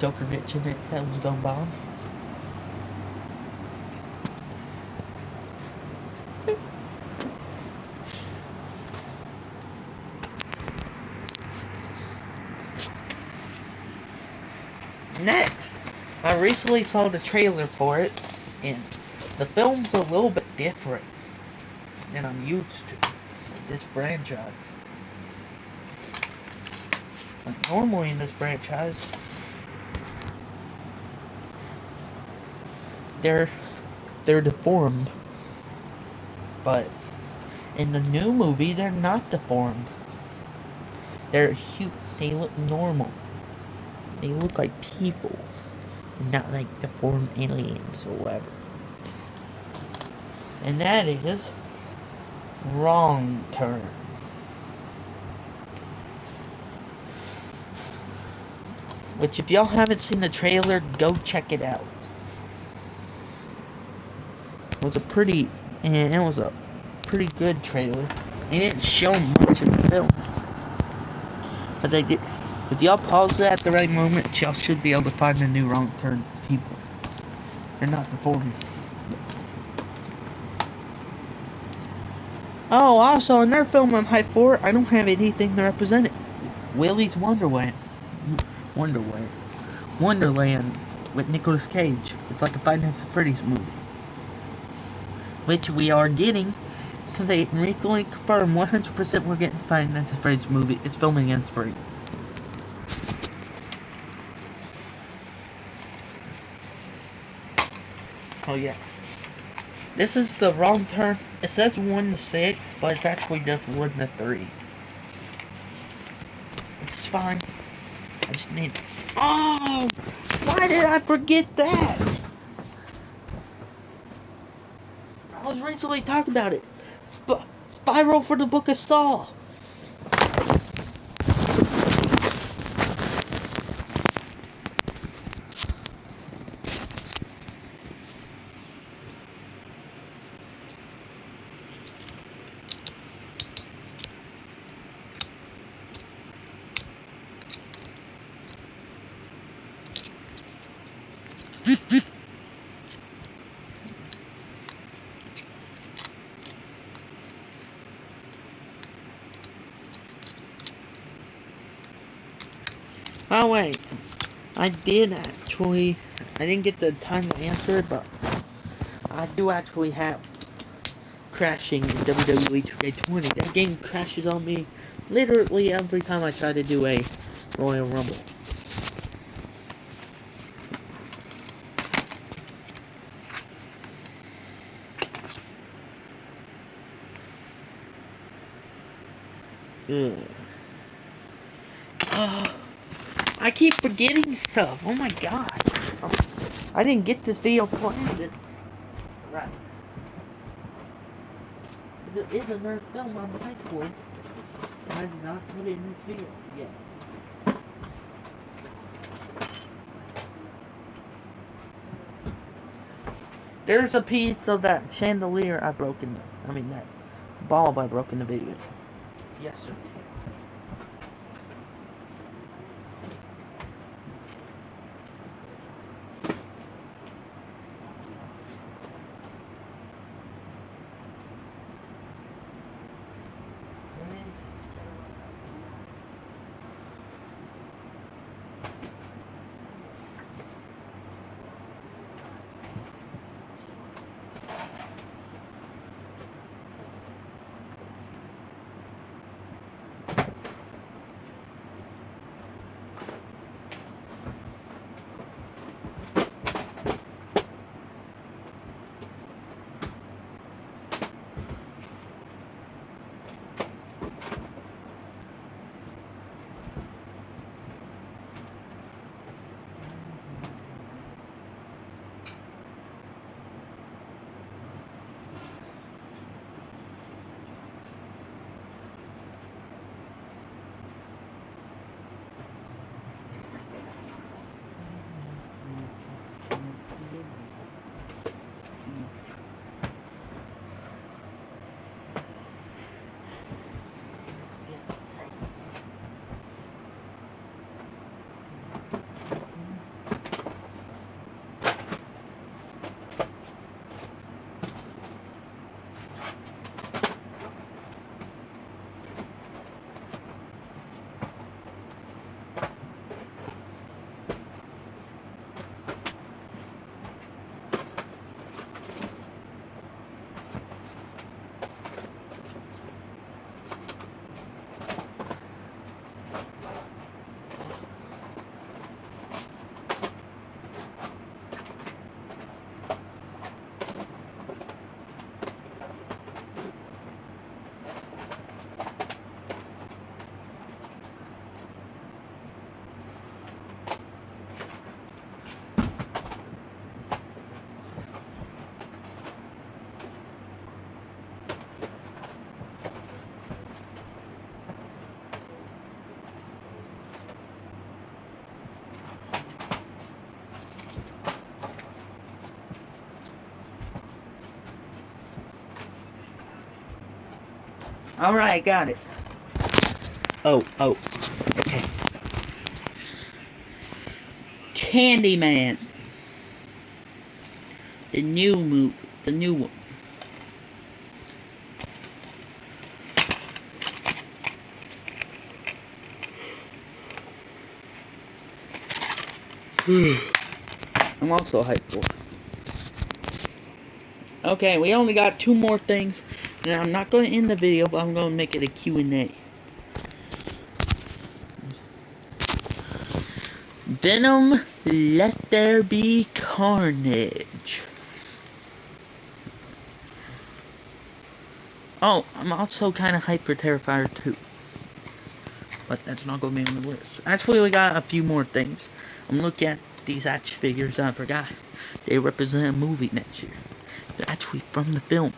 S1: Joker Rich in it that was gonna bomb. Next, I recently saw the trailer for it, and the film's a little bit different than I'm used to with this franchise. Like normally in this franchise, they're deformed, but in the new movie they're not deformed. They're they look normal. They look like people, not like deformed aliens or whatever. And that is Wrong Turn. Which, if y'all haven't seen the trailer, go check it out. It was a pretty good trailer. They didn't show much of the film, but they did. If y'all pause it at the right moment, y'all should be able to find the new Wrong Turn people. They're not deformed. Oh, also, another film I'm hyped for, I don't have anything to represent it. Willy's Wonderland with Nicolas Cage. It's like a Five Nights at Freddy's movie. Which we are getting, because they recently confirmed 100% we're getting Five Nights at Freddy's movie. It's filming in spring. Oh yeah. This is the wrong term. It says 1 to 6, but it's actually just 1 to 3. It's fine. I just need... Oh! Why did I forget that? I was recently talking about it. Spiral for the Book of Saul. Oh wait, I didn't get the time to answer it, but I do actually have crashing in WWE 2K20. That game crashes on me literally every time I try to do a Royal Rumble. Ugh. I keep forgetting stuff. Oh my god. I didn't get this video planned. Right. There is another film on my board, and I did not put it in this video yet. There's a piece of that chandelier that bulb I broke in the video. Yes, sir. Alright, got it. Oh, okay. Candyman. The new one. I'm also hyped. Okay, we only got 2 more things. And I'm not going to end the video, but I'm going to make it a Q&A. Venom, Let There Be Carnage. Oh, I'm also kind of hyped for Terrifier 2. But that's not going to be on the list. Actually, we got a few more things. I'm looking at these action figures I forgot. They represent a movie next year. They're actually from the film.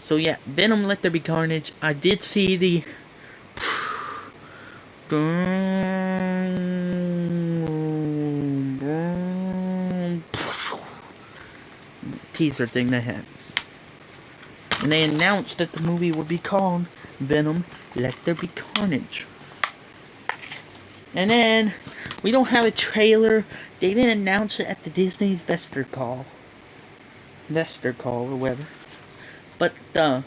S1: So yeah, Venom Let There Be Carnage. I did see the teaser thing they had. And they announced that the movie would be called Venom Let There Be Carnage. And then, we don't have a trailer. They didn't announce it at the Disney's Vester Call or whatever. But the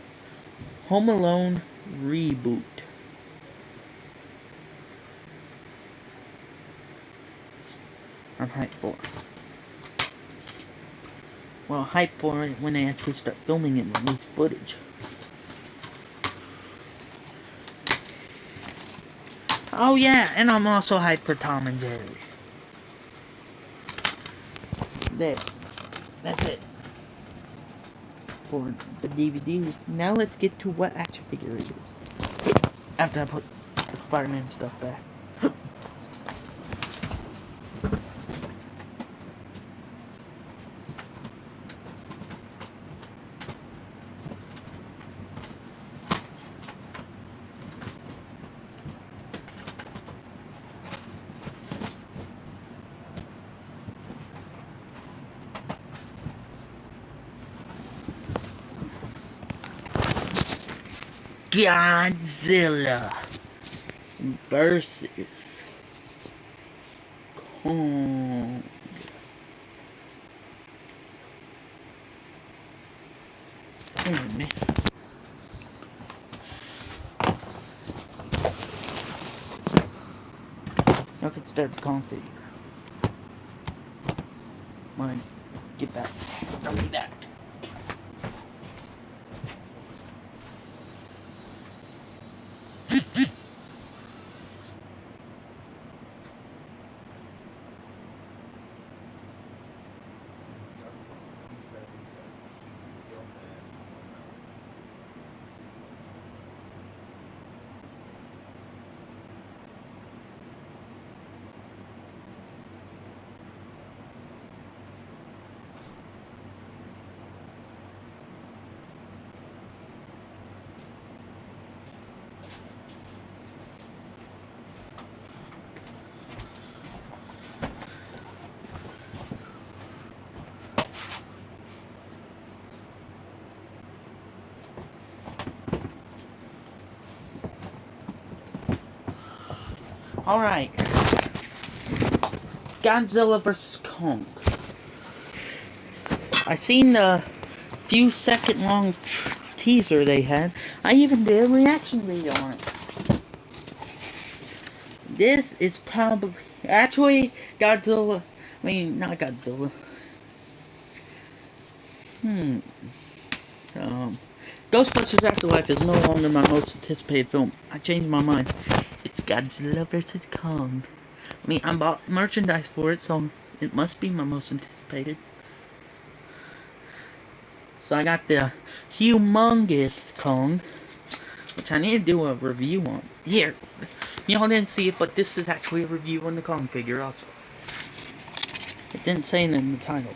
S1: Home Alone reboot. I'm hyped for it. Well, hyped for it when they actually start filming it and release footage. Oh yeah, and I'm also hyped for Tom and Jerry. There. That's it. For the DVD. Now let's get to what action figure it is. After I put the Spider-Man stuff back. Godzilla versus Kong. Wait a minute. Now let's start the Kong figure. Mine. Get back. I'll be back. Alright. Godzilla vs. Kong. I seen the few second long teaser they had. I even did a reaction video on it. This is probably... Actually, Godzilla... I mean, not Godzilla. Ghostbusters Afterlife is no longer my most anticipated film. I changed my mind. It's Godzilla vs. Kong. I mean, I bought merchandise for it, so it must be my most anticipated. So I got the humongous Kong, which I need to do a review on. Here, y'all didn't see it, but this is actually a review on the Kong figure also. It didn't say it in the title.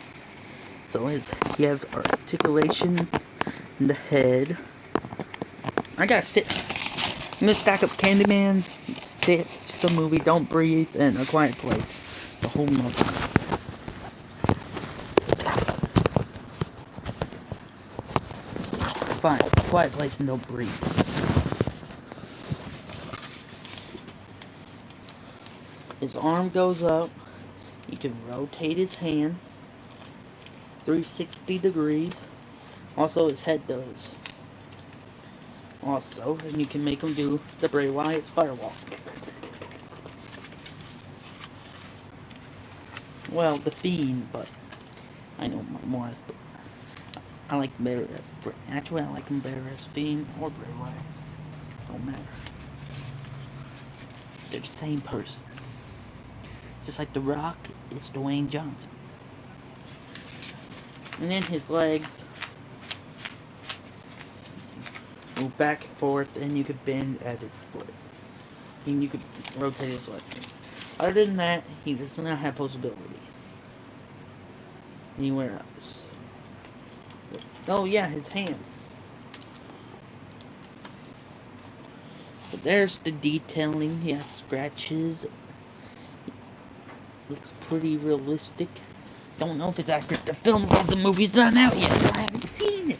S1: So he has articulation in the head. I got Stitch. I'm gonna stack up Candyman, Stitch, the movie, Don't Breathe, and A Quiet Place. The whole movie. Fine, Quiet Place and Don't Breathe. His arm goes up. You can rotate his hand 360 degrees. Also, his head does. Also, and you can make him do the Bray Wyatt Firewalk. Well, the Fiend, but I know more as... I like him better as... Actually, I like him better as Fiend or Bray Wyatt. Don't matter. They're the same person. Just like The Rock, it's Dwayne Johnson. And then his legs. move back and forth, and you could bend at his foot. And you could rotate his leg. Other than that, he does not have posability. Anywhere else. Oh yeah, his hand. So there's the detailing. He has scratches. Looks pretty realistic. Don't know if it's accurate to film because the movie's not out yet. So I haven't seen it.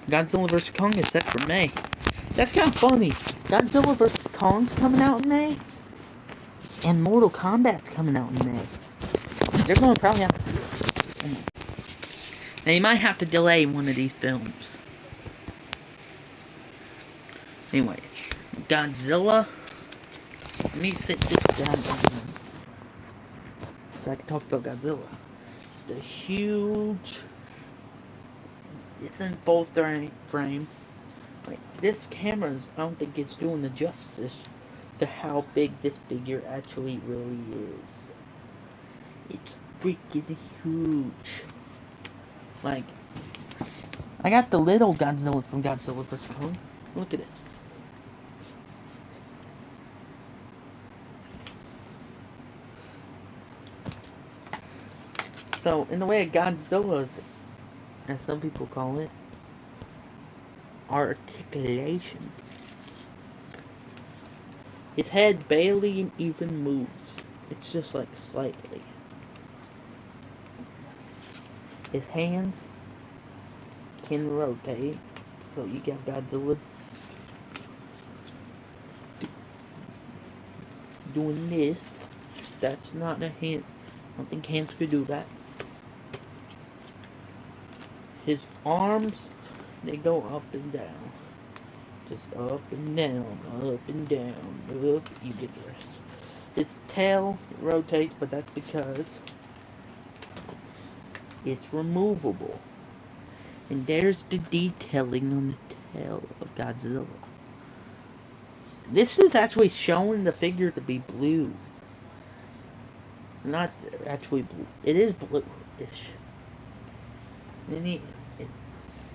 S1: Godzilla vs. Kong is set for May. That's kind of funny. Godzilla vs. Kong's coming out in May. And Mortal Kombat's coming out in May. They're going to probably have to do it. Now you might have to delay one of these films. Anyway, Godzilla. Let me sit this down so I can talk about Godzilla. The huge. It's in full frame. Like, this camera, I don't think it's doing the justice to how big this figure actually really is. It's freaking huge. Like, I got the little Godzilla from Godzilla vs. Kong. Look at this. So, in the way of Godzilla's, as some people call it, articulation. His head barely even moves. It's just like slightly. His hands can rotate. So you got Godzilla doing this. That's not a hand. I don't think hands could do that. His arms, they go up and down. Just up and down, up and down, up. You get the rest. His tail rotates, but that's because it's removable. And there's the detailing on the tail of Godzilla. This is actually showing the figure to be blue. It's not actually blue. It is blue-ish.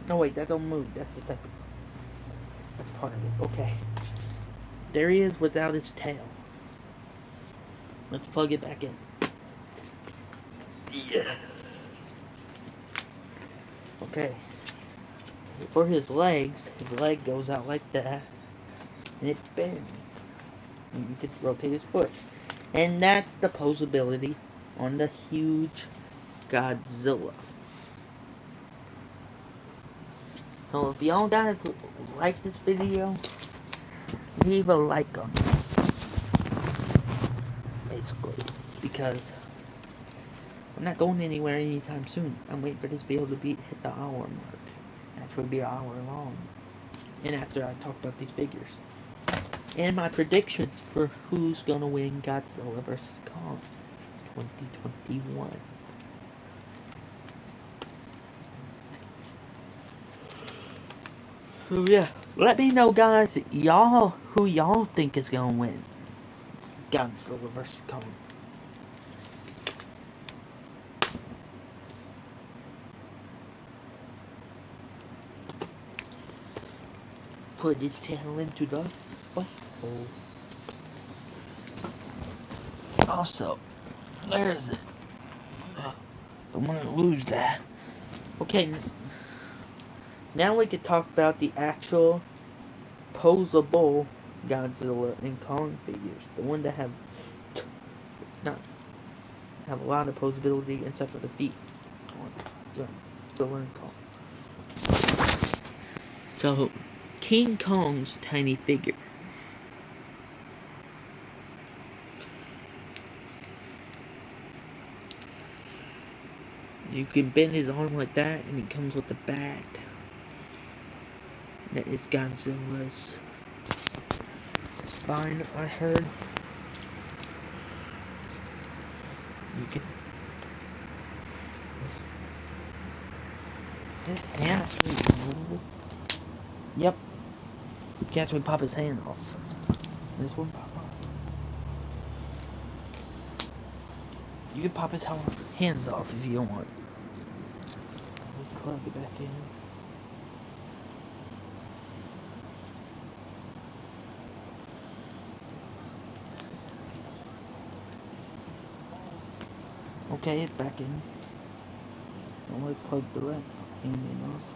S1: No wait, that don't move. That's the second. That's part of it. Okay. There he is without his tail. Let's plug it back in. Yeah. Okay. For his legs, his leg goes out like that. And it bends. And you could rotate his foot. And that's the posability on the huge Godzilla. So if y'all guys like this video, leave a like on it. Basically. Because I'm not going anywhere anytime soon. I'm waiting for this video to hit the hour mark. Actually be an hour long. And after I talk about these figures. And my predictions for who's gonna win Godzilla vs. Kong 2021. So yeah, let me know guys, who y'all think is gonna win Godzilla vs. Kong. Put this channel into the butthole. Also, there's it. Don't want to lose that. Okay, now we can talk about the actual posable Godzilla and Kong figures. The one that have a lot of posability except for the feet. Godzilla and Kong. So, King Kong's tiny figure. You can bend his arm like that, and he comes with the bat. That is Godzilla's spine, I heard. You can. His hand actually is movable. Yep. You can actually pop his hand off. This one pop off. You can pop his hands off if you want. Let's plug it back in. Okay, it's back in. Only plug the right hand in also.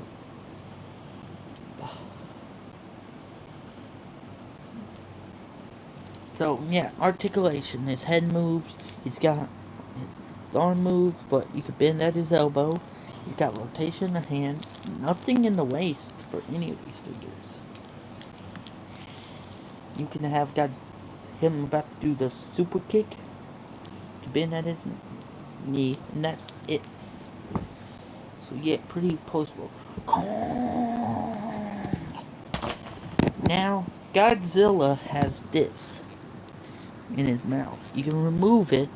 S1: So yeah, articulation. His head moves. He's got his arm moves, but you can bend at his elbow. He's got rotation in the hand. Nothing in the waist for any of these figures. You can have got him about to do the super kick to bend at his knee, and that's it. So yeah, pretty posable. Now Godzilla has this in his mouth. You can remove it,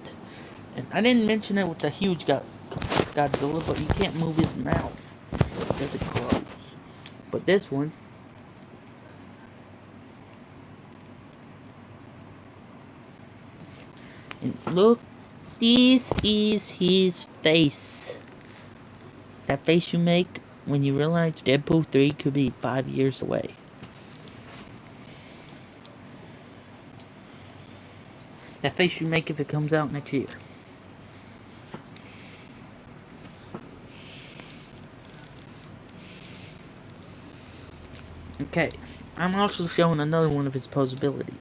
S1: and I didn't mention it with the huge Godzilla, but you can't move his mouth because it close. But this one, and look, this is his face. That face you make when you realize Deadpool 3 could be 5 years away. That face you make if it comes out next year. Okay, I'm also showing another one of his posabilities.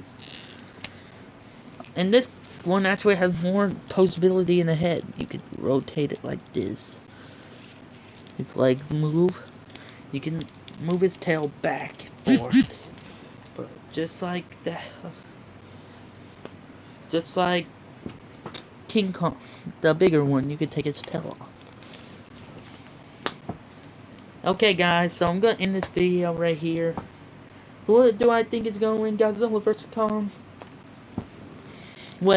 S1: And this one actually has more posability in the head. You could rotate it like this. His legs move. You can move his tail back and forth. But just like that. Just like King Kong, the bigger one, you could take his tail off. Okay guys, so I'm gonna end this video right here. What do I think is gonna win, Godzilla vs. Kong? Well,